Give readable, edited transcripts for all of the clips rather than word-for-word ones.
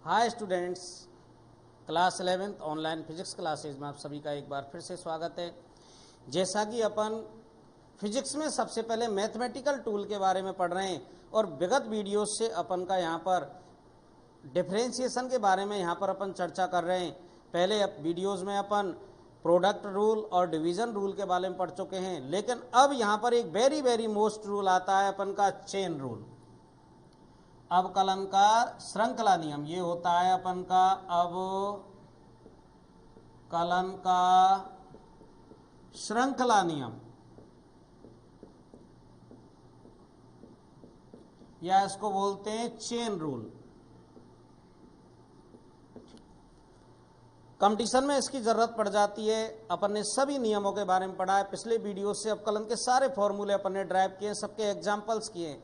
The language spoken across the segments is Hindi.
Hi students, class 11th online physics classes में आप सभी का एक बार फिर से स्वागत है। जैसा कि अपन फिजिक्स में सबसे पहले मैथमेटिकल टूल के बारे में पढ़ रहे हैं और विगत वीडियोस से अपन का यहाँ पर डिफरेंशिएशन के बारे में यहाँ पर अपन चर्चा कर रहे हैं। पहले वीडियोस में अपन प्रोडक्ट रूल और डिवीज़न रूल के बारे में पढ़ चुके हैं, लेकिन अब यहाँ पर एक वेरी मोस्ट रूल आता है अपन का चेन रूल, अवकलन का श्रृंखला नियम। ये होता है अपन का अवकलन का श्रृंखला नियम, या इसको बोलते हैं चेन रूल। कंपटीशन में इसकी जरूरत पड़ जाती है। अपन ने सभी नियमों के बारे में पढ़ा है, पिछले वीडियो से अवकलन के सारे फॉर्मूले अपन ने ड्राइव किए, सबके एग्जाम्पल्स किए,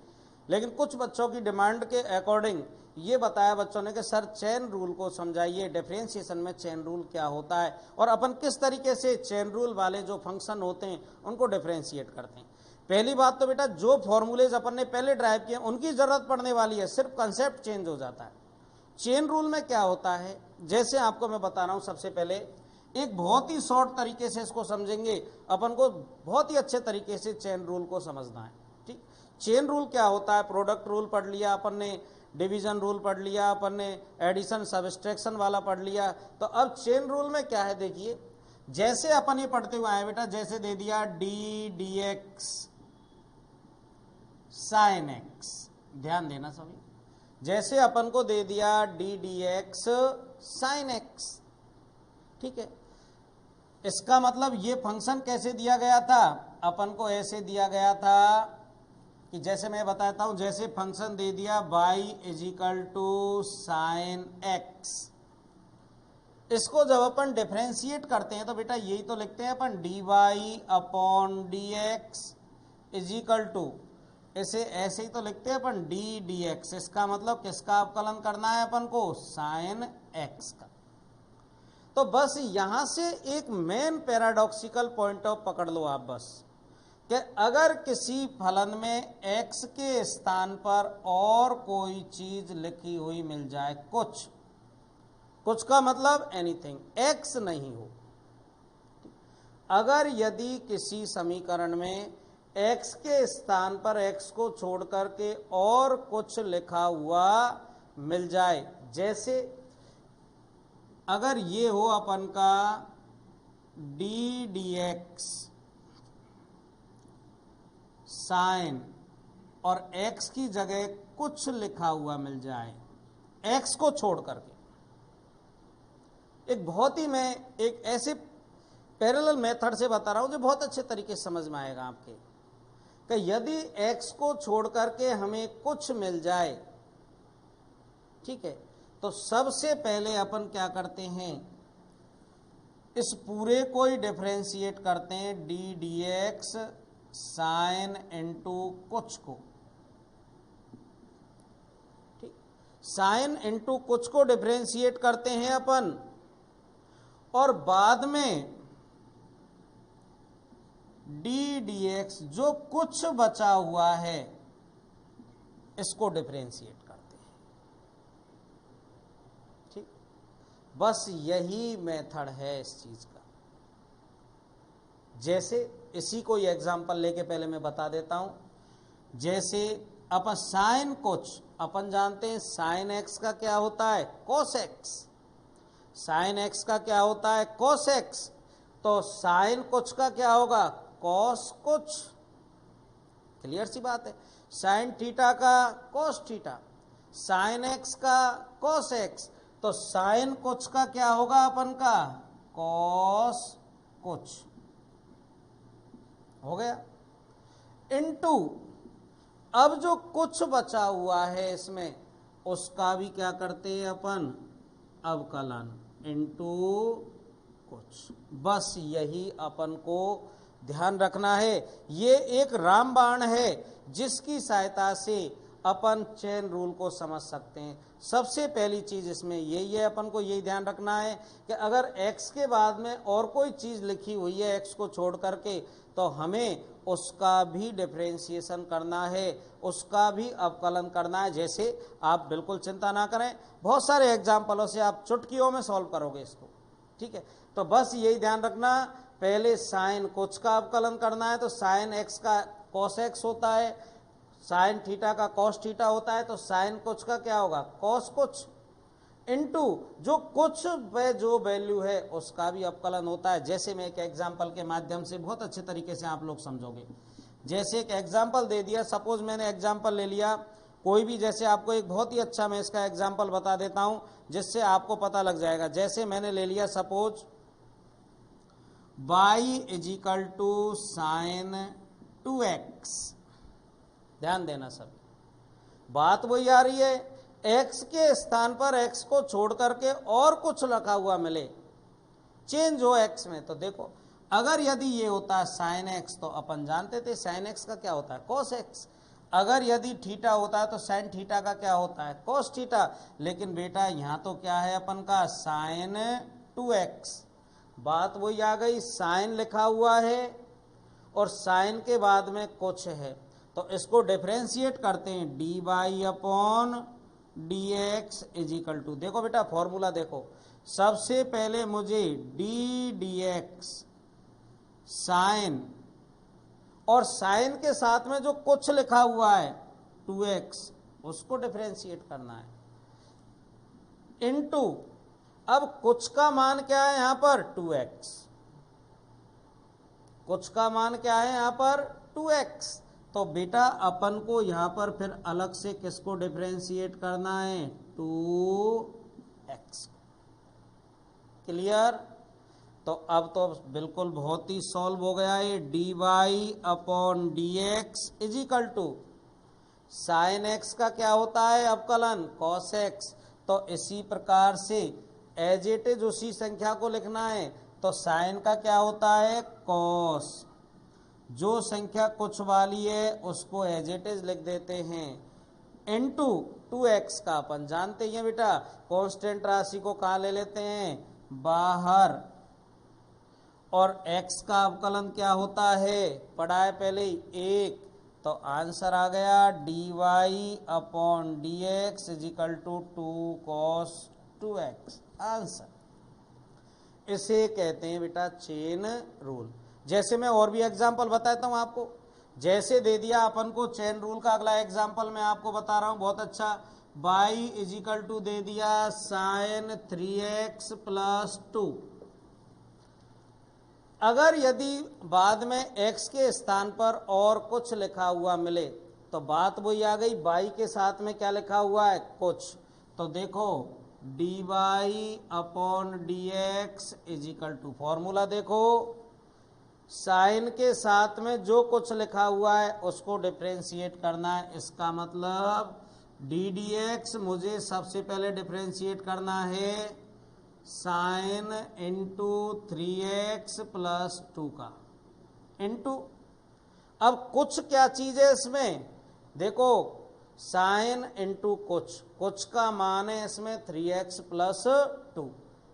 लेकिन कुछ बच्चों की डिमांड के अकॉर्डिंग ये बताया बच्चों ने कि सर चेन रूल को समझाइए, डिफरेंशिएशन में चेन रूल क्या होता है और अपन किस तरीके से चेन रूल वाले जो फंक्शन होते हैं उनको डिफरेंशिएट करते हैं। पहली बात तो बेटा, जो फॉर्मूलेज अपन ने पहले ड्राइव किए उनकी जरूरत पड़ने वाली है, सिर्फ कंसेप्ट चेंज हो जाता है। चेन रूल में क्या होता है, जैसे आपको मैं बता रहा हूं, सबसे पहले एक बहुत ही शॉर्ट तरीके से इसको समझेंगे। अपन को बहुत ही अच्छे तरीके से चेन रूल को समझना है। ठीक, चेन रूल क्या होता है? प्रोडक्ट रूल पढ़ लिया अपन ने, डिवीजन रूल पढ़ लिया अपन ने, एडिशन सब्सट्रैक्शन वाला पढ़ लिया। तो अब चेन रूल में क्या है, देखिए, जैसे अपन ये पढ़ते हुए आए बेटा, जैसे दे दिया D d x sine x, ध्यान देना सभी, जैसे अपन को दे दिया D d x sign x, ठीक है। इसका मतलब ये फंक्शन कैसे दिया गया था? अपन को ऐसे दिया गया था कि जैसे मैं बताता हूं, जैसे फंक्शन दे दिया y is equal to sine x. इसको जब अपन डिफरेंशिएट करते हैं तो बेटा यही तो लिखते हैं अपन, D Y upon D x is equal to, इसे ऐसे ही तो लिखते हैं अपन, डी डी एक्स। इसका मतलब किसका अवकलन करना है अपन को? साइन एक्स का। तो बस यहां से एक मेन पैराडॉक्सिकल पॉइंट ऑफ पकड़ लो आप, बस कि अगर किसी फलन में x के स्थान पर और कोई चीज लिखी हुई मिल जाए, कुछ का मतलब एनीथिंग, x नहीं हो, अगर यदि किसी समीकरण में x के स्थान पर x को छोड़ करके और कुछ लिखा हुआ मिल जाए, जैसे अगर ये हो अपन का डी डी एक्स साइन और x की जगह कुछ लिखा हुआ मिल जाए x को छोड़ करके, एक बहुत ही, मैं एक ऐसे पैरेलल मेथड से बता रहा हूं जो बहुत अच्छे तरीके से समझ में आएगा आपके, कि यदि x को छोड़ करके हमें कुछ मिल जाए, ठीक है, तो सबसे पहले अपन क्या करते हैं, इस पूरे को ही डिफरेंशिएट करते हैं, D d x sine into कुछ को, ठीक, साइन इंटू कुछ को डिफरेंशिएट करते हैं अपन, और बाद में डी डी एक्स जो कुछ बचा हुआ है इसको डिफरेंशिएट करते हैं। ठीक, बस यही मेथड है इस चीज का। जैसे इसी को ये एग्जांपल लेके पहले मैं बता देता हूं, जैसे अपन साइन कुछ, अपन जानते हैं साइन एक्स का क्या होता है? Cos x. साइन एक्स का क्या होता है? Cos x. तो साइन कुछ का क्या होगा? कॉस कुछ। क्लियर सी बात है। साइन थीटा का कॉस थीटा, साइन एक्स का कॉस एक्स, तो साइन कुछ का क्या होगा अपन का? कॉस कुछ। हो गया। इनटू अब जो कुछ बचा हुआ है इसमें, उसका भी क्या करते हैं अपन? अवकलन इनटू कुछ। बस यही अपन को ध्यान रखना है। ये एक रामबाण है जिसकी सहायता से अपन चेन रूल को समझ सकते हैं। सबसे पहली चीज इसमें यही है, अपन को यही ध्यान रखना है कि अगर x के बाद में और कोई चीज लिखी हुई है x को छोड़ करके, तो हमें उसका भी डिफरेंशिएशन करना है, उसका भी अवकलन करना है। जैसे आप बिल्कुल चिंता ना करें, बहुत सारे एग्जाम्पलों से आप चुटकियों में सॉल्व करोगे इसको, ठीक है। तो बस यही ध्यान रखना, पहले साइन कुछ का अवकलन करना है, तो साइन एक्स का कॉस एक्स होता है, साइन थीटा का कॉस थीटा होता है, तो साइन कुछ का क्या होगा, कॉस कुछ, इनटू जो कुछ पे जो वैल्यू है उसका भी अवकलन होता है। जैसे मैं एक एग्जांपल के माध्यम से बहुत अच्छे तरीके से आप लोग समझोगे। जैसे एक एग्जांपल दे दिया, सपोज मैंने एग्जांपल ले लिया कोई भी, जैसे आपको एक बहुत ही अच्छा मैं इसका एग्जांपल बता देता हूं जिससे आपको पता लग जाएगा। जैसे मैंने ले लिया suppose y equal to sine 2x, ध्यान देना सब, बात वही आ रही है, x के स्थान पर x को छोड़ करके और कुछ रखा हुआ मिले, चेंज हो x में, तो देखो अगर यदि ये होता है साइन x तो अपन जानते थे साइन x का क्या होता है, cos x। अगर यदि थीटा होता है तो साइन थीटा का क्या होता है, cos थीटा। लेकिन बेटा यहां तो क्या है अपन का साइन 2x, बात वही आ गई, साइन लिखा हुआ है और साइन के बाद में कुछ है, तो इसको डिफरेंशिएट करते हैं, d Y upon D x equal to, देखो बेटा फॉर्मूला देखो, सबसे पहले मुझे डी डी एक्स साइन, और साइन के साथ में जो कुछ लिखा हुआ है 2x उसको डिफरेंशिएट करना है, इनटू, अब कुछ का मान क्या है यहां पर 2x, कुछ का मान क्या है यहां पर 2x, तो बेटा अपन को यहां पर फिर अलग से किसको डिफरेंशिएट करना है, 2x। क्लियर? तो अब तो बिल्कुल बहुत ही सॉल्व हो गया है, d Y upon D x equal to sine x का क्या होता है अवकलन, कॉस एक्स। तो इसी प्रकार से एज इट इज उसी संख्या को लिखना है, तो साइन का क्या होता है, कॉस, जो संख्या कुछ वाली है उसको एज इट इज लिख देते हैं, इनटू 2x का अपन जानते हैं बेटा, कांस्टेंट राशि को कहाँ ले लेते हैं, बाहर, और x का अवकलन क्या होता है, पढ़ा है पहले ही, 1, तो आंसर आ गया D Y upon D x equal to 2 cos 2x, answer. इसे कहते हैं बेटा चेन रूल। जैसे मैं और भी एग्जांपल बताता हूं आपको, जैसे दे दिया अपन को चेन रूल का अगला एग्जांपल मैं आपको बता रहा हूं बहुत अच्छा, y इजिकल टू दे दिया साइन 3x प्लस 2। अगर यदि बाद में x के स्थान पर और कुछ लिखा हुआ मिले, तो बात वही आ गई, y के साथ में क्या लिखा हुआ है, कुछ, तो देखो d Y upon D x equal to, formula देखो, साइन के साथ में जो कुछ लिखा हुआ है उसको डिफरेंशिएट करना है, इसका मतलब डी डी एक्स मुझे सबसे पहले डिफरेंशिएट करना है साइन इंटू 3x प्लस 2 का, इंटू, अब कुछ क्या चीज है इसमें, देखो साइन इंटू कुछ, कुछ का मान है इसमें 3x प्लस 2,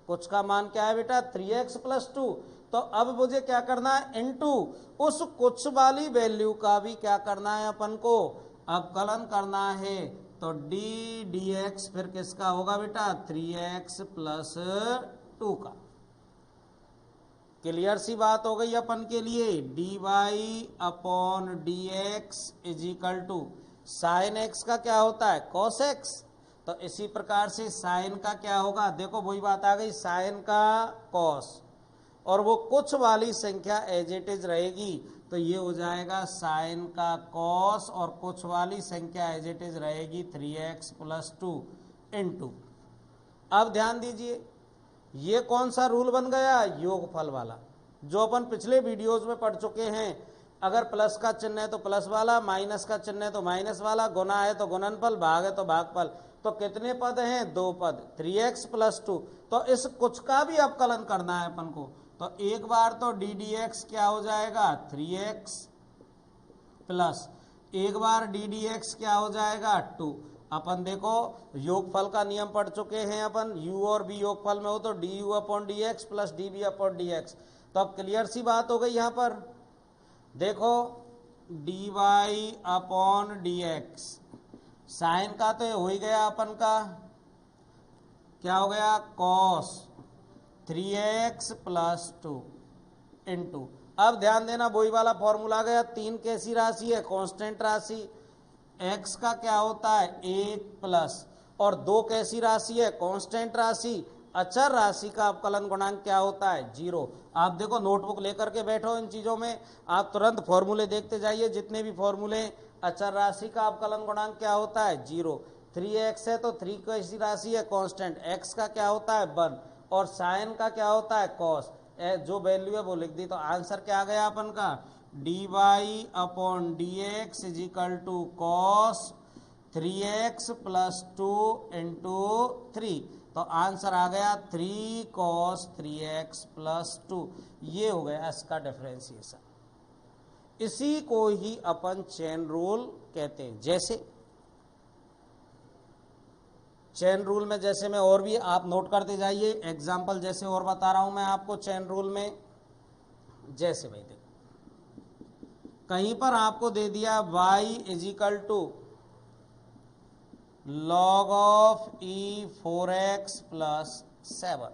कुछ का मान क्या है बेटा 3x प्लस 2, तो अब मुझे क्या करना है, इंटू उस कुछ वाली वैल्यू का भी क्या करना है अपन को, अवकलन करना है, तो डी डी एक्स फिर किसका होगा बेटा 3x प्लस 2 का। क्लियर सी बात हो गई अपन के लिए, d Y upon D x equal to sine x का क्या होता है कॉस एक्स, तो इसी प्रकार से साइन का क्या होगा, देखो वही बात आ गई, साइन का कॉस, और वो कुछ वाली संख्या एज इट इज रहेगी, तो ये हो जाएगा साइन का कॉस, और कुछ वाली संख्या एज इट इज रहेगी 3x प्लस 2 इंटू। अब ध्यान दीजिए, ये कौन सा रूल बन गया, योगफल वाला, जो अपन पिछले वीडियोस में पढ़ चुके हैं। अगर प्लस का चिन्ह है तो प्लस वाला, माइनस का चिन्ह है तो माइनस वाला, गुना है तो गुणनफल, भाग है तो भागफल। तो कितने पद हैं, 2 पद, 3x प्लस 2, तो इस कुछ का भी अवकलन करना है अपन को, तो एक बार तो डी डी एक्स क्या हो जाएगा 3x प्लस, एक बार डी डी एक्स क्या हो जाएगा 2। अपन देखो योगफल का नियम पढ़ चुके हैं अपन, u और b योगफल में हो तो d u upon D x plus d v upon D x. तो अब क्लियर सी बात हो गई यहाँ पर। देखो d Y upon D x, sine का तो हो ही गया अपन का, क्या हो गया कॉस 3x प्लस 2 इंटू, अब ध्यान देना वही वाला फॉर्मूला गया, 3 कैसी राशि है कांस्टेंट राशि, x का क्या होता है 1 प्लस, और 2 कैसी राशि है कांस्टेंट राशि, अचर राशि का अवकलन गुणांक क्या होता है 0। आप देखो नोटबुक लेकर के बैठो, इन चीजों में आप तुरंत फॉर्मूले देखते जाइए, जितने भी फॉर्मूले, अचर राशि का अवकलन गुणांक क्या होता है 0, 3x है तो 3 कैसी राशि है कांस्टेंट, x का क्या होता है 1, और साइन का क्या होता है कॉस, जो वैल्यू है वो लिख दी। तो आंसर क्या आ गया अपन का D Y upon D x is equal to cos 3x plus 2 into 3। तो आंसर आ गया 3 cos 3x प्लस 2। ये हो गया इसका डिफरेंशिएशन। इसी को ही अपन चेन रूल कहते हैं। जैसे चेन रूल में, जैसे मैं और भी आप नोट करते जाइए एग्जाम्पल, जैसे और बता रहा हूं मैं आपको चेन रूल में। जैसे भाई देखो कहीं पर आपको दे दिया y is equal to log of e 4x plus 7,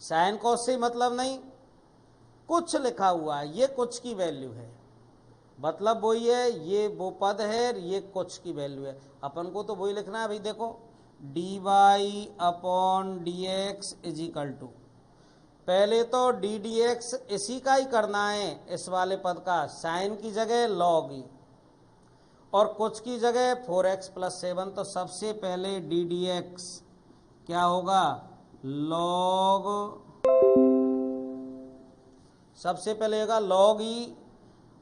sine cos से मतलब नहीं, कुछ लिखा हुआ है, ये कुछ की वैल्यू है, मतलब वही है, ये वो पद है, ये कुछ की वैल्यू है, अपन को तो वही लिखना है। भाई देखो d Y upon D x is equal to, पहले तो डी डी एक्स इसी का ही करना है, इस वाले पद का, साइन की जगह लॉग ई और कुछ की जगह 4x प्लस 7। तो सबसे पहले डी डी एक्स क्या होगा लॉग, सबसे पहले होगा लॉग ई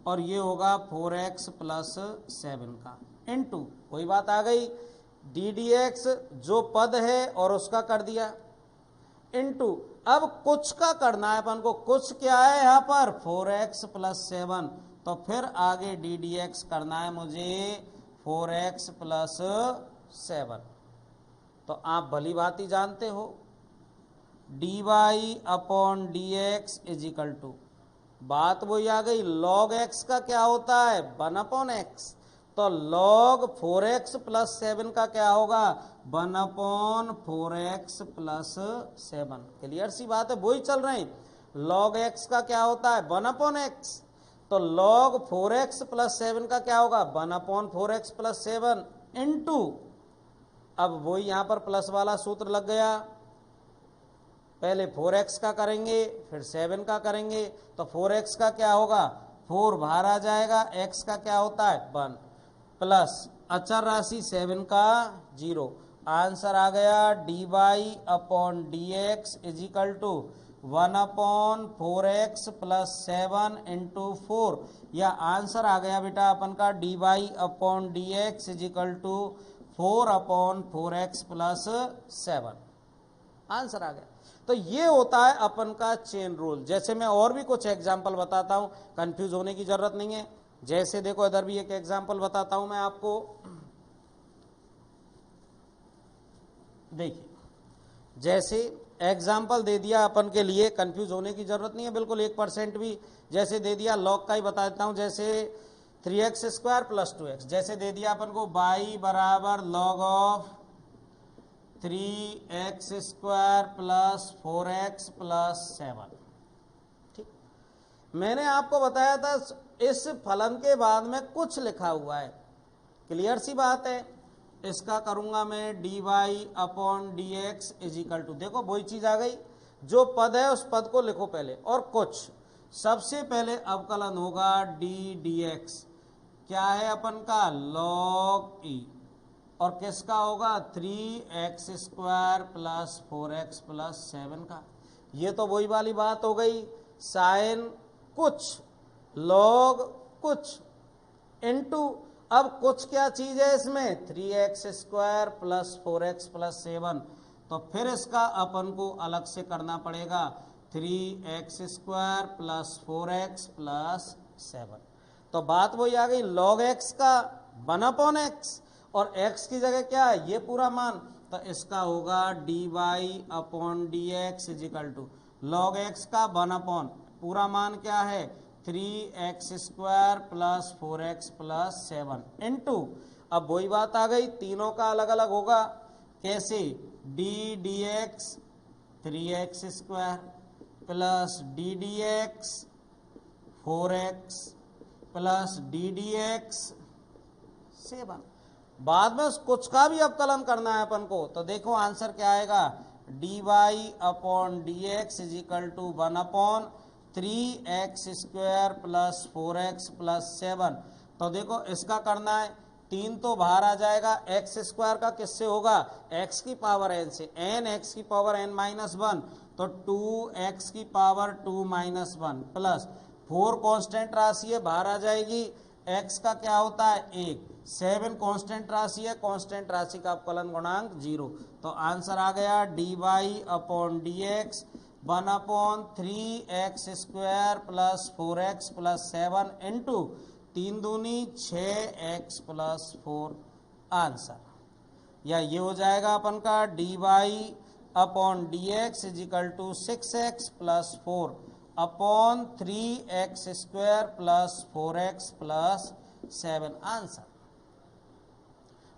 और ये होगा 4x प्लस 7 का इनटू, कोई बात आ गई, डी डी एक्स जो पद है और उसका कर दिया इनटू, अब कुछ का करना है अपन को, कुछ क्या है यहाँ पर 4x प्लस 7, तो फिर आगे डी डी एक्स करना है मुझे 4x प्लस 7। तो आप भली भांति जानते हो d Y upon D x is equal to, बात वही आ गई, लॉग एक्स का क्या होता है 1 अपॉन एक्स, तो लॉग 4x प्लस 7 का क्या होगा 1 अपॉन 4x प्लस 7। क्लियर सी बात है, वही चल रहे हैं। लॉग x का क्या होता है 1 अपॉन x, तो लॉग 4x प्लस 7 का क्या होगा 1 अपॉन 4x प्लस 7 इंटू, अब वही यहां पर प्लस वाला सूत्र लग गया, पहले 4x का करेंगे फिर 7 का करेंगे, तो 4x का क्या होगा 4 बाहर आ जाएगा, x का क्या होता है 1 प्लस अचर राशि 7 का 0। आंसर आ गया D Y upon D x is equal to 1 upon 4x plus 7 into 4, या आंसर आ गया बेटा अपन का D Y upon D x is equal to 4 upon 4x plus 7, answer आ गया। तो ये होता है अपन का चेन रूल। जैसे मैं और भी कुछ एग्जाम्पल बताता हूं, कंफ्यूज होने की जरूरत नहीं है। जैसे देखो इधर भी एक एग्जाम्पल बताता हूं मैं आपको, देखिए जैसे एग्जाम्पल दे दिया अपन के लिए, कंफ्यूज होने की जरूरत नहीं है बिल्कुल 1% भी। जैसे दे दिया लॉग का ही बता देता हूं, जैसे 3x स्क्वायर प्लस 2x, जैसे दे दिया अपन को y बराबर log of 3x square plus 4x plus 7। ठीक, मैंने आपको बताया था इस फलन के बाद में कुछ लिखा हुआ है, क्लियर सी बात है। इसका करूंगा मैं d Y upon D x is equal to, देखो वही चीज आ गई, जो पद है उस पद को लिखो पहले, और कुछ सबसे पहले अवकलन होगा डी डी एक्स, क्या है अपन का लॉग ई, और किसका होगा 3x square plus 4x plus 7 का। ये तो वही वाली बात हो गई, साइन कुछ लॉग कुछ इनटू, अब कुछ क्या चीज है इसमें 3x square plus 4x plus 7, तो फिर इसका अपन को अलग से करना पड़ेगा 3x square plus 4x plus 7। तो तो बात वही आ गई, log x का 1/x और x की जगह क्या है ये पूरा मान, तो इसका होगा dy/dx equal to log x का 1 पूरा मान क्या है 3x² plus 4x plus 7 into, अब वही बात आ गई, तीनों का अलग अलग होगा, कैसे ddx 3x² plus ddx 4x plus ddx 7। बाद में कुछ का भी अवकलन करना है अपन को, तो देखो आंसर क्या आएगा, dy/dx equal to 1/3x² plus 4x plus 7। तो देखो इसका करना है, 3 तो बाहर आ जाएगा, x² का किससे होगा x की पावर n से, n x की पावर n माइनस 1, तो 2x की पावर 2 माइनस 1 प्लस 4 कांस्टेंट राशि है बाहर आ जाएगी, x का क्या होता है 1, 7 कांस्टेंट राशि है, कांस्टेंट राशि का अवकलन गुणांक 0, तो आंसर आ गया dy/dx 1/3x² plus 4x plus 7 into 3 दूनी 6x प्लस 4 आंसर। या ये हो जाएगा अपन का dy/dx equal to 6x plus 4/3x² plus 4x plus 7 answer.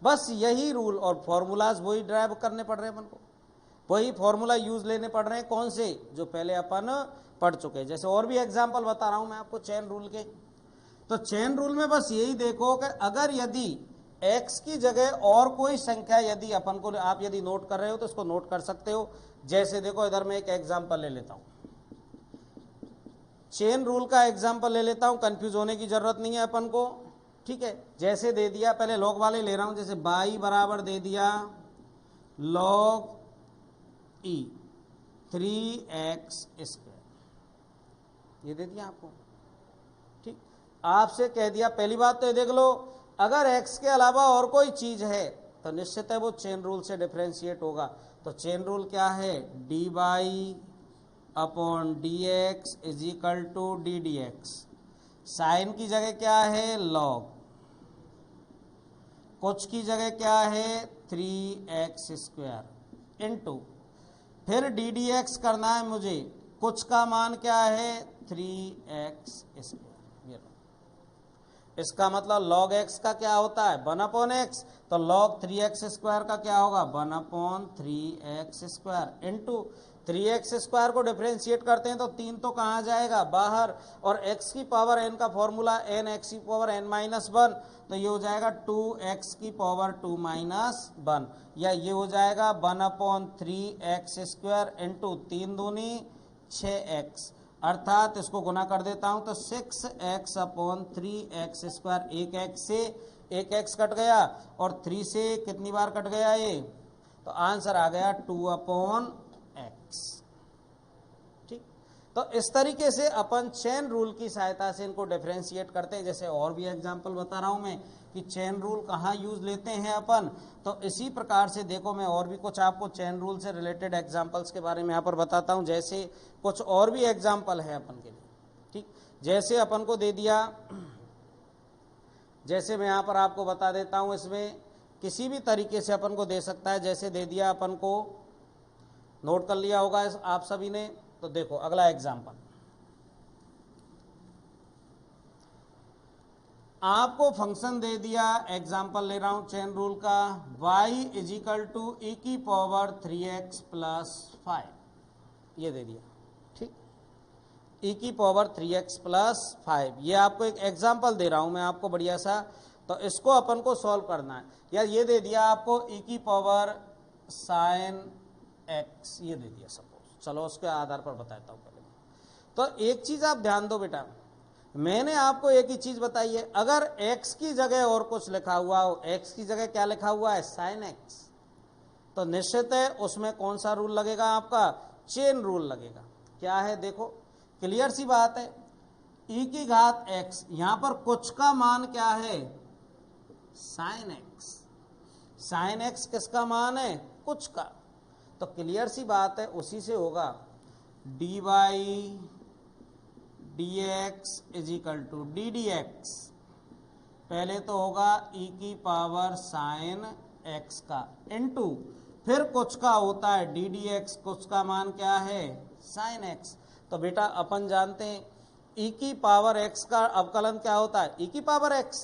बस यही रूल और फॉर्मूलाज वही ड्राइव करने पड़ रहे हैं अपन को, वही फॉर्मूला यूज लेने पड़ रहे हैं, कौन से जो पहले अपन पढ़ चुके हैं। जैसे और भी एग्जांपल बता रहा हूं मैं आपको चेन रूल के, तो चेन रूल में बस यही देखो कि अगर यदि x की जगह और कोई संख्या यदि अपन को, आप यदि नोट कर रहे हो तो इसको नोट कर सकते हो। जैसे देखो इधर मैं एक एग्जांपल ले लेता हूं, चेन रूल का एग्जांपल ले लेता हूं, कंफ्यूज होने की जरूरत नहीं है अपन को, ठीक है। जैसे दे दिया, पहले लॉग वाले ले रहा हूं, जैसे y बराबर दे दिया log e 3x², ये दे दिया आपको, ठीक। आपसे कह दिया, पहली बात तो ये देख लो, अगर x के अलावा और कोई चीज है तो निश्चित है वो चेन रूल से डिफरेंशिएट होगा। तो चेन रूल क्या है, dy/dx equal to ddx, sign की जगह क्या है log, कुछ की जगह क्या है 3x² इंटू, फिर ddx करना है मुझे, कुछ का मान क्या है 3x², इसका मतलब log x का क्या होता है 1/x, तो log 3x² का क्या होगा 1/3x² इंटू 3x² को डिफरेंशिएट करते हैं तो 3 तो कहाँ जाएगा बाहर, और x की पावर n का फॉर्मूला n x की पावर n माइनस 1, तो ये हो जाएगा 2x की पावर 2 माइनस 1, या ये हो जाएगा 1/3x² इंटू 3 दूनी 6x, अर्थात इसको गुना कर देता हूं तो 6x/3x², एक x से एक x कट गया और 3 से कितनी बार कट गया ये, तो आंसर आ गया 2/x, ठीक। तो इस तरीके से अपन चेन रूल की सहायता से इनको डिफरेंशिएट करते हैं। जैसे और भी एग्जांपल बता रहा हूं मैं कि चेन रूल कहाँ यूज लेते हैं अपन, तो इसी प्रकार से देखो मैं और भी कुछ आपको चेन रूल से रिलेटेड एग्जांपल्स के बारे में यहाँ पर बताता हूँ। जैसे कुछ और भी एग्जांपल है अपन के लिए, ठीक। जैसे अपन को दे दिया, जैसे मैं यहाँ पर आपको बता देता हूँ, इसमें किसी भी तरीके से अपन को दे सकता है। जैसे दे दिया, अपन को नोट कर लिया होगा आप सभी ने, तो देखो अगला एग्जांपल, आपको फंक्शन दे दिया, एग्जांपल ले रहा हूं चेन रूल का, y इजिकल टू e की पावर 3x प्लस 5, ये दे दिया, ठीक, e की पावर 3x प्लस 5, ये आपको एक एग्जांपल दे रहा हूं मैं आपको बढ़िया सा, तो इसको अपन को सॉल्व करना है। या ये दे दिया आपको e की पावर sin x, ये दे दिया सपोज, चलो उसके आधार पर बताता हूं पहले। तो एक चीज आप ध्यान दो बेटा, मैंने आपको एक ही चीज बताई है, अगर x की जगह और कुछ लिखा हुआ हो, x की जगह क्या लिखा हुआ है sin x, तो निश्चित है उसमें कौन सा रूल लगेगा आपका, चेन रूल लगेगा। क्या है देखो, क्लियर सी बात है, e की घात x, यहां पर कुछ का मान क्या है sin x, sin x किसका मान है कुछ का, तो क्लियर सी बात है उसी से होगा dx is equal to d d x, पहले तो होगा e की पावर साइन x का इनटू फिर कुछ का होता है डी डी एक्स, कुछ का मान क्या है साइन x। तो बेटा अपन जानते हैं e की पावर x का अवकलन क्या होता है e की पावर x,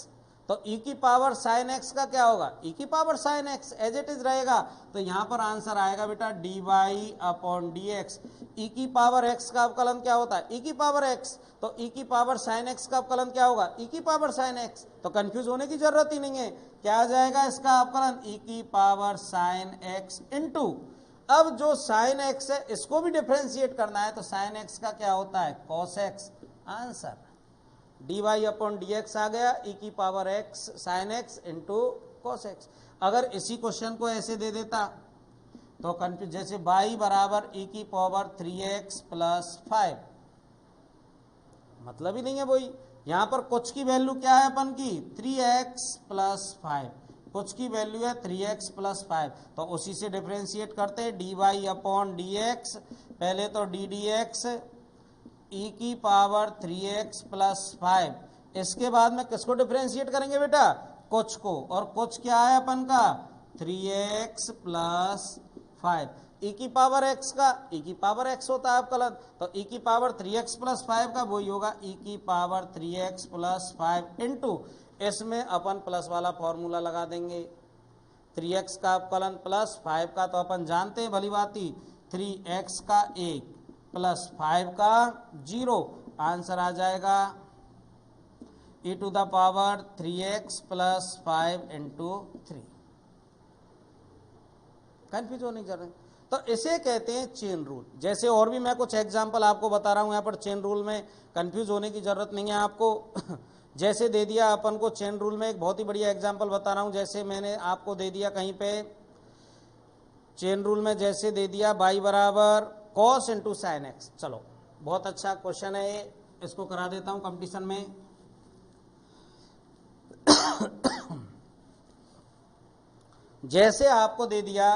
तो e की पावर साइन x का क्या होगा e की power sine x, as it is रहेगा। तो यहां पर आंसर आएगा बेटा D Y upon D X. E की पावर x का अवकलन क्या होता है e की पावर x, तो e की पावर साइन x का अवकलन क्या होगा e की पावर साइन x। तो कंफ्यूज होने की जरूरत ही नहीं है, क्या आ जाएगा इसका अवकलन e की पावर साइन x इनटू, अब जो साइन x है इसको भी डिफरेंशिएट करना है, तो साइन x का क्या होता है cos x। Answer D Y upon D X आ गया e की power x sine x into cos x। अगर इसी क्वेश्चन को ऐसे दे देता तो कंफ्यूज, जैसे y बराबर e की पावर 3x प्लस 5, मतलब ही नहीं है वही। यहां पर कुछ की वैल्यू क्या है अपन की 3x प्लस 5, कुछ की वैल्यू है 3x प्लस 5, तो उसी से डिफरेंशिएट करते हैं d Y upon D x, पहले तो डी डी एक्स e की पावर 3x प्लस 5, इसके बाद में किसको डिफरेंशिएट करेंगे बेटा कुछ को, और कुछ क्या है अपन का 3x प्लस 5, e की पावर x का e की पावर x होता है अवकलन, तो e की पावर 3x प्लस 5 का वही होगा e की पावर 3x प्लस 5 इंटू, इसमें अपन प्लस वाला फॉर्मूला लगा देंगे, 3x का अवकलन प्लस 5 का, तो अपन जानते हैं भली बाती 3x का 1 प्लस 5 का 0, आंसर आ जाएगा e to the power 3x plus 5 into 3। Confuse होने की जरूरत, तो इसे कहते हैं चेन रूल। जैसे और भी मैं कुछ एग्जांपल आपको बता रहा हूं, यहाँ पर चेन रूल में कंफ्यूज होने की जरूरत नहीं है आपको। जैसे दे दिया अपन को चेन रूल में एक बहुत ही बढ़िया एग्जांपल बता रहा हूं, जैसे मैंने आपको दे दिया कहीं पे चेन रूल में, जैसे दे दिया y बराबर कॉस इंटू साइन एक्स। चलो बहुत अच्छा क्वेश्चन है ये, इसको करा देता हूं कंपटीशन में। जैसे आपको दे दिया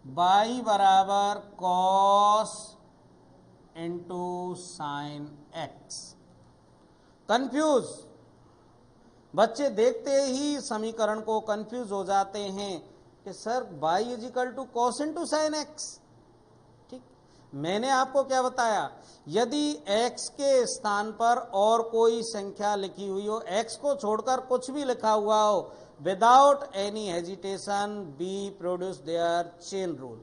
y बराबर cos into sine x, confuse बच्चे देखते ही समीकरण को कंफ्यूज हो जाते हैं कि sir y is equal to cos into sine x. ठीक, मैंने आपको क्या बताया, यदि x के स्थान पर और कोई संख्या लिखी हुई हो, x को छोड़कर कुछ भी लिखा हुआ हो, without any hesitation B produce their chain rule.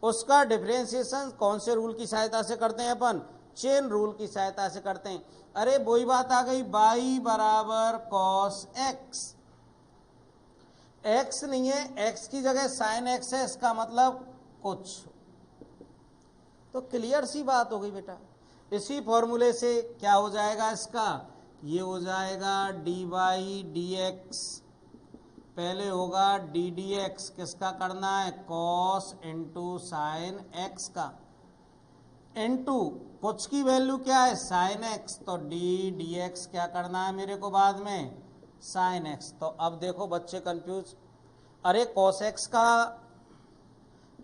उसका डिफरेंशिएशन कौन से रूल की सहायता से करते हैं अपन, चेन रूल की सहायता से करते हैं। अरे वही बात आ गई, y बराबर कॉस एक्स, x नहीं है, x की जगह साइन x है, इसका मतलब कुछ, तो क्लियर सी बात हो गई बेटा। इसी फॉर्मूले से क्या हो जाएगा इसका, ये हो जाएगा डी वाई डी एक्स, पहले होगा डी डी एक्स, किसका करना है कॉस इंटू साइन एक्स का, इंटू कुछ की वैल्यू क्या है साइन एक्स, तो डी डी एक्स क्या करना है मेरे को बाद में साइन एक्स। तो अब देखो बच्चे कंफ्यूज, अरे कॉस एक्स का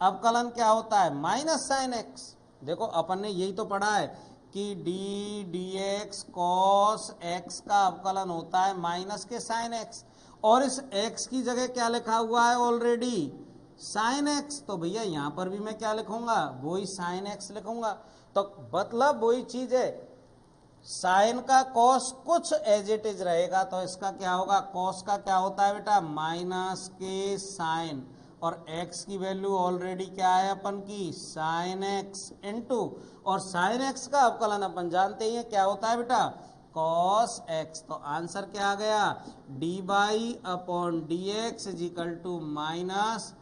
अवकलन क्या होता है माइनस साइन एक्स। देखो अपन ने यही तो पढ़ा है कि D d x cos x का अवकलन होता है माइनस के साइन एक्स, और इस एक्स की जगह क्या लिखा हुआ है ऑलरेडी साइन एक्स, तो भैया यहां पर भी मैं क्या लिखूंगा वही साइन एक्स लिखूंगा। तो मतलब वही चीज है, साइन का कॉस कुछ एज इट इज रहेगा, तो इसका क्या होगा कॉस का क्या होता है बेटा माइनस के साइन, और x की वैल्यू ऑलरेडी क्या है अपन की साइन एक्स इंटू, और साइन एक्स का अवकलन अपन जानते हैं क्या होता है बेटा कॉस एक्स। तो आंसर क्या आ गया d y upon D x is equal to minus,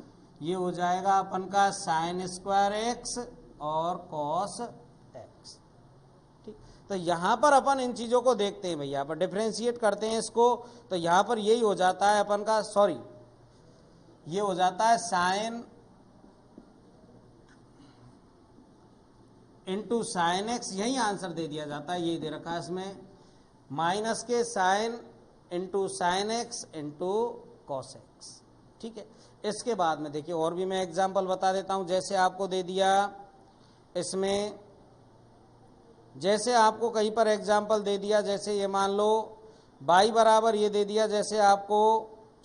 ये हो जाएगा अपन का साइन स्क्वायर एक्स और कॉस एक्स। ठीक, तो यहां पर अपन इन चीजों को देखते हैं भैया, पर डिफरेंशिएट करते हैं इसको, तो यहां पर यही हो जाता है अपन का, सॉरी ये हो जाता है साइन इंटू साइन एक्स, यही आंसर दे दिया जाता है, यही दे रखा है इसमें माइनस के sine into sine x into cos x. ठीक है, इसके बाद में देखिए और भी मैं एग्जांपल बता देता हूं, जैसे आपको दे दिया इसमें जैसे आपको कहीं पर एग्जाम्पल दे दिया, जैसे ये मान लो y बराबर ये दे दिया, जैसे आपको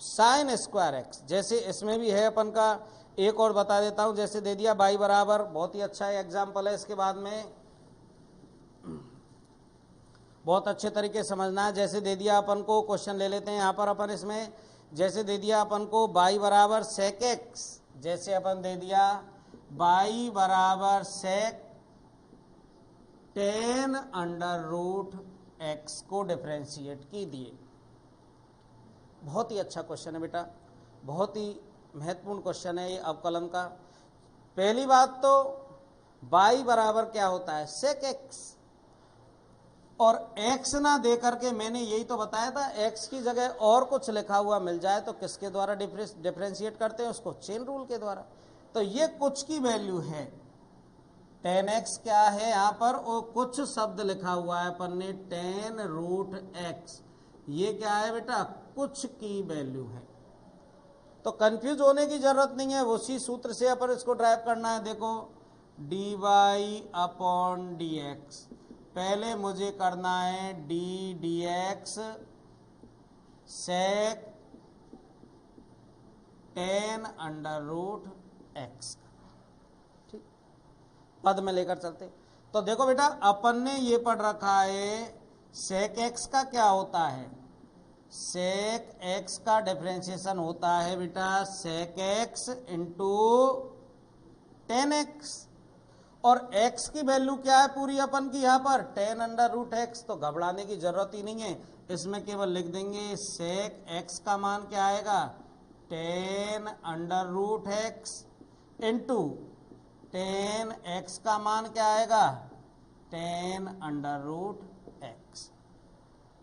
साइन स्क्वायर एक्स, जैसे इसमें भी है अपन का, एक और बता देता हूं, जैसे दे दिया y बराबर, बहुत ही अच्छा एग्जाम्पल है, इसके बाद में बहुत अच्छे तरीके से समझना है। जैसे दे दिया अपन को, क्वेश्चन ले लेते हैं यहाँ पर अपन इसमें, जैसे दे दिया अपन को y बराबर सेक एक्स, जैसे अपन दे दिया y बराबर सेक टेन अंडर रूट एक्स को डिफ्रेंशिएट की दिए। बहुत ही अच्छा क्वेश्चन है बेटा, बहुत ही महत्वपूर्ण क्वेश्चन है ये अवकलन का। पहली बात तो y बराबर क्या होता है, सेक एक्स, और x ना दे करके मैंने यही तो बताया था, x की जगह और कुछ लिखा हुआ मिल जाए तो किसके द्वारा डिफ्रेंशिएट करते हैं उसको, चेन रूल के द्वारा। तो ये कुछ की वैल्यू है, टेन एक्स क्या है यहाँ पर, वो कुछ शब्द लिखा हुआ है अपन ने, टेन रूट एक्स, ये क्या है बेटा, कुछ की वैल्यू है। तो कंफ्यूज होने की जरूरत नहीं है, उसी सूत्र से अपन इसको ड्राइव करना है। देखो d Y upon D x, पहले मुझे करना है d d x sec tan under root x, ठीक, पद में लेकर चलते। तो देखो बेटा अपन ने ये पढ़ रखा है, सेक एक्स का क्या होता है, सेक एक्स का डिफरेंशिएशन होता है बेटा sec x into tan x, और x की वैल्यू क्या है पूरी अपन की यहाँ पर, टेन अंडर रूट एक्स। तो घबराने की जरूरत ही नहीं है, इसमें केवल लिख देंगे सेक x का मान क्या आएगा, tan under root x into tan x का मान क्या आएगा, tan under root X.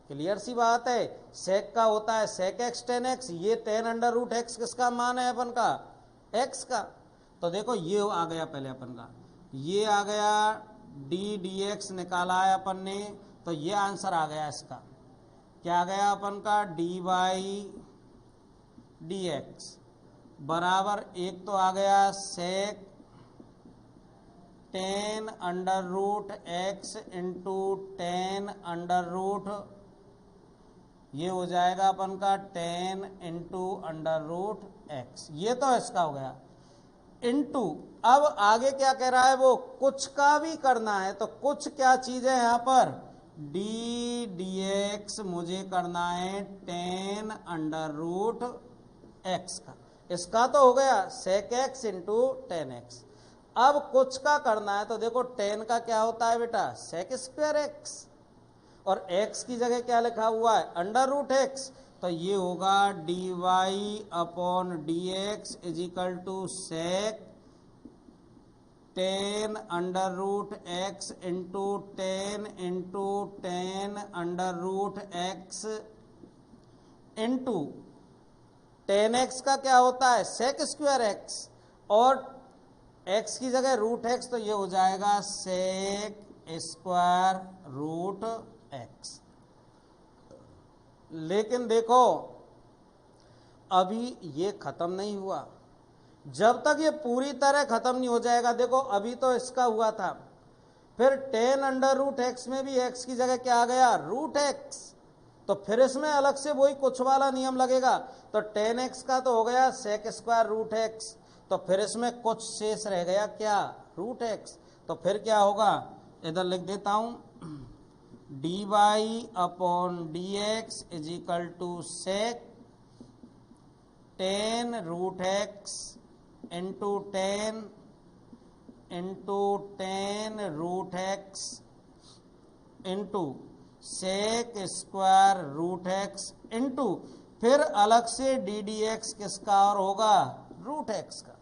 Clear सी बात है, सेक का होता है सेक एक्स टेन एक्स, ये टेन अंडर रूट एक्स किसका मान है अपन का, x का। तो देखो ये आ गया पहले अपन का, ये आ गया डी डी एक्स निकाला है अपन ने, तो ये आंसर आ गया इसका, क्या आ गया अपन का, डी वाई डी एक्स बराबर, एक तो आ गया sec tan under root x into tan under root, ये हो जाएगा अपन का tan into under root X, ये तो इसका हो गया, इंटू अब आगे क्या कह रहा है, वो कुछ का भी करना है। तो कुछ क्या चीज है यहाँ पर, डी डी एक्स मुझे करना है टेन अंडर रूट एक्स का, इसका तो हो गया sec x into tan x. अब कुछ का करना है, तो देखो टेन का क्या होता है बेटा, सेक स्क्वायर एक्स, और एक्स की जगह क्या लिखा हुआ है, अंडर रूट एक्स। तो ये होगा d Y upon D x is equal to sec tan under root x into tan under root x into tan x का क्या होता है, सेक स्क्वायर एक्स, और एक्स की जगह रूट एक्स, तो ये हो जाएगा सेक स्क्वायर रूट एक्स। लेकिन देखो अभी ये खत्म नहीं हुआ, जब तक ये पूरी तरह खत्म नहीं हो जाएगा। देखो अभी तो इसका हुआ था, फिर टेन अंडर रूट एक्स में भी एक्स की जगह क्या आ गया, रूट एक्स, तो फिर इसमें अलग से वही कुछ वाला नियम लगेगा। तो टेन एक्स का तो हो गया सेक स्क्वायर रूट एक्स, तो फिर इसमें कुछ शेष रह गया क्या, रूट एक्स। तो फिर क्या होगा, इधर लिख देता हूं, d Y upon D x is equal to sec tan root x into tan root x into sec square root x into फिर अलग से डी डी एक्स किसका और होगा, रूट एक्स का।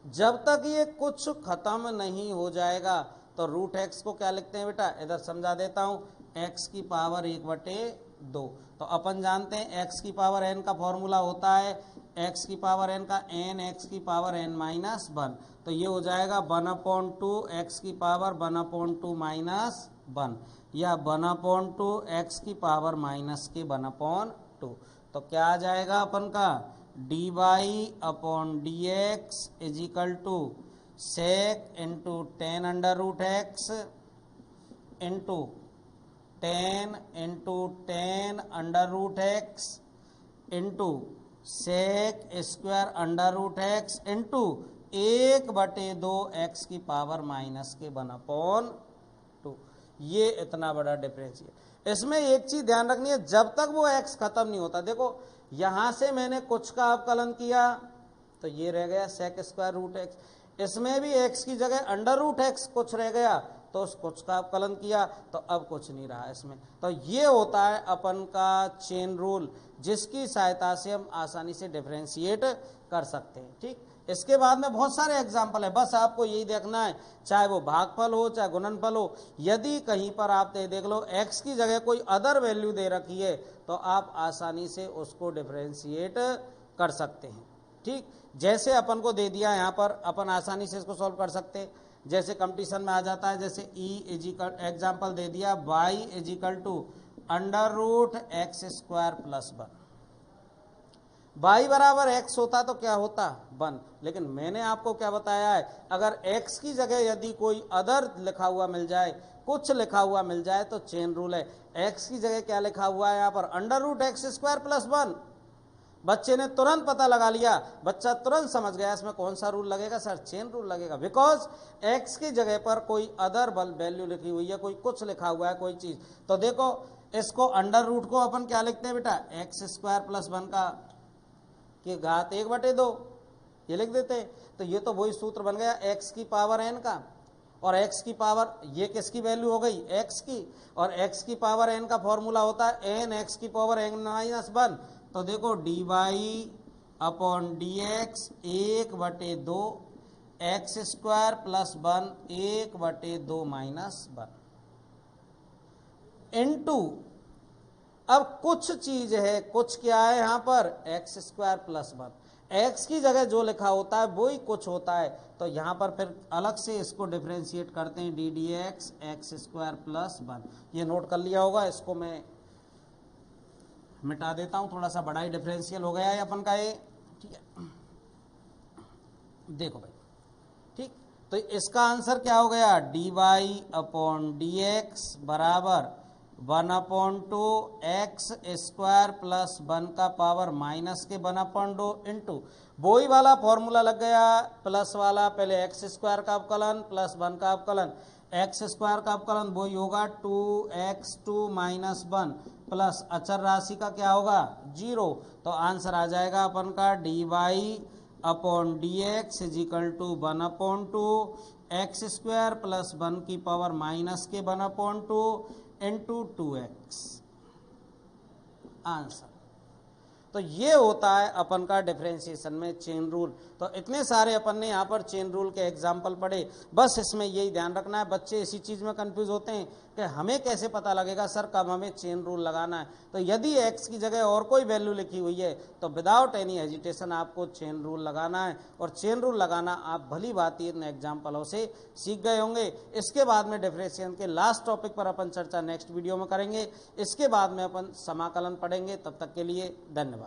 जब तक ये कुछ खत्म नहीं हो जाएगा, तो रूट एक्स को क्या लिखते हैं बेटा, इधर समझा देता हूं, एक्स की पावर 1/2। तो अपन जानते हैं एक्स की पावर एन का फॉर्मूला होता है एक्स की पावर एन का एन एक्स की पावर एन माइनस 1, तो ये हो जाएगा 1/2 एक्स की पावर 1/2 माइनस 1, या 1/2 एक्स की पावर माइनस के 1/2। तो क्या आ जाएगा अपन का, D Y upon D x is equal to sec into tan under root x into 10 under root x into sec square under root x into 1/2 x की पावर माइनस के 1/2। ये इतना बड़ा डिफरेंशियल। इसमें एक चीज ध्यान रखनी है, जब तक वो एक्स खत्म नहीं होता, देखो यहां से मैंने कुछ का अवकलन किया तो ये रह गया सेक स्क्वायर रूट एक्स, इसमें भी एक्स की जगह अंडर रूट एक्स कुछ रह गया तो उस कुछ का अवकलन किया तो अब कुछ नहीं रहा इसमें। तो ये होता है अपन का चेन रूल, जिसकी सहायता से हम आसानी से डिफरेंशिएट कर सकते हैं। ठीक, इसके बाद में बहुत सारे एग्जाम्पल है, बस आपको यही देखना है, चाहे वो भागफल हो चाहे गुणनफल हो। यदि कहीं पर आप देख लो एक्स की जगह कोई अदर वैल्यू दे रखी है तो आप आसानी से उसको डिफरेंशिएट कर सकते हैं। ठीक, जैसे अपन को दे दिया यहाँ पर, अपन आसानी से इसको सॉल्व कर सकते हैं। जैसे कंपटीशन में आ जाता है, जैसे एग्जाम्पल दे दिया y = under root x square plus 1। y बराबर x होता तो क्या होता 1, लेकिन मैंने आपको क्या बताया है, अगर x की जगह यदि कोई अदर लिखा हुआ मिल जाए, कुछ लिखा हुआ मिल जाए तो चेन रूल है। x की जगह क्या लिखा हुआ है यहाँ पर, under root x square plus 1। बच्चे ने तुरंत पता लगा लिया, बच्चा तुरंत समझ गया इसमें कौन सा रूल लगेगा, सर चेन रूल लगेगा। बिकॉज x की जगह पर कोई अदर वैल्यू लिखी हुई है, कोई कुछ लिखा हुआ है, कोई चीज। तो देखो इसको अंडर रूट को अपन क्या लिखते हैं बेटा, एक्स स्क्वायर प्लस 1 का की घात 1/2 ये लिख देते हैं। तो ये तो वही सूत्र बन गया x की पावर n का, और x की पावर ये किसकी वैल्यू हो गई, x की, और x की पावर n का फॉर्मूला होता है n x की पावर n-1। तो देखो dy/dx 1/2 x square plus 1 1/2 minus 1 into, अब कुछ चीज है, कुछ क्या है यहाँ पर, एक्स स्क्वायर प्लस 1। एक्स की जगह जो लिखा होता है वो ही कुछ होता है, तो यहाँ पर फिर अलग से इसको डिफरेंशिएट करते हैं, ddx एक्स स्क्वायर प्लस 1। ये नोट कर लिया होगा, इसको मैं मिटा देता हूं, थोड़ा सा बड़ा ही डिफरेंशियल हो गया है अपन का ये। ठीक है, देखो भाई, ठीक, तो इसका आंसर क्या हो गया, dy/dx बराबर 1/2 एक्स स्क्वायर प्लस 1 का पावर माइनस के 1/2 इंटू वही वाला फॉर्मूला लग गया, प्लस वाला, पहले एक्स स्क्वायर का अवकलन प्लस 1 का अवकलन, एक्स स्क्वायर का अवकलन वही होगा 2x2 माइनस 1 प्लस अचर राशि का क्या होगा 0। तो आंसर आ जाएगा अपन का dy/dx = 1/2 एक्स स्क्वायर प्लस 1 की पावर माइनस के 1/2 इंटू 2x। आंसर तो ये होता है अपन का डिफरेंशिएशन में चेन रूल। तो इतने सारे अपन ने यहाँ पर चेन रूल के एग्जाम्पल पढ़े। बस इसमें यही ध्यान रखना है, बच्चे इसी चीज में कंफ्यूज होते हैं कि हमें कैसे पता लगेगा सर कब हमें चेन रूल लगाना है। तो यदि x की जगह और कोई वैल्यू लिखी हुई है तो विदाउट एनी हेजिटेशन आपको चेन रूल लगाना है, और चेन रूल लगाना आप भली भांति इन एग्जाम्पलों से सीख गए होंगे। इसके बाद में डिफरेंशिएशन के लास्ट टॉपिक पर अपन चर्चा नेक्स्ट वीडियो में करेंगे। इसके बाद में अपन समाकलन पढ़ेंगे। तब तक के लिए धन्यवाद।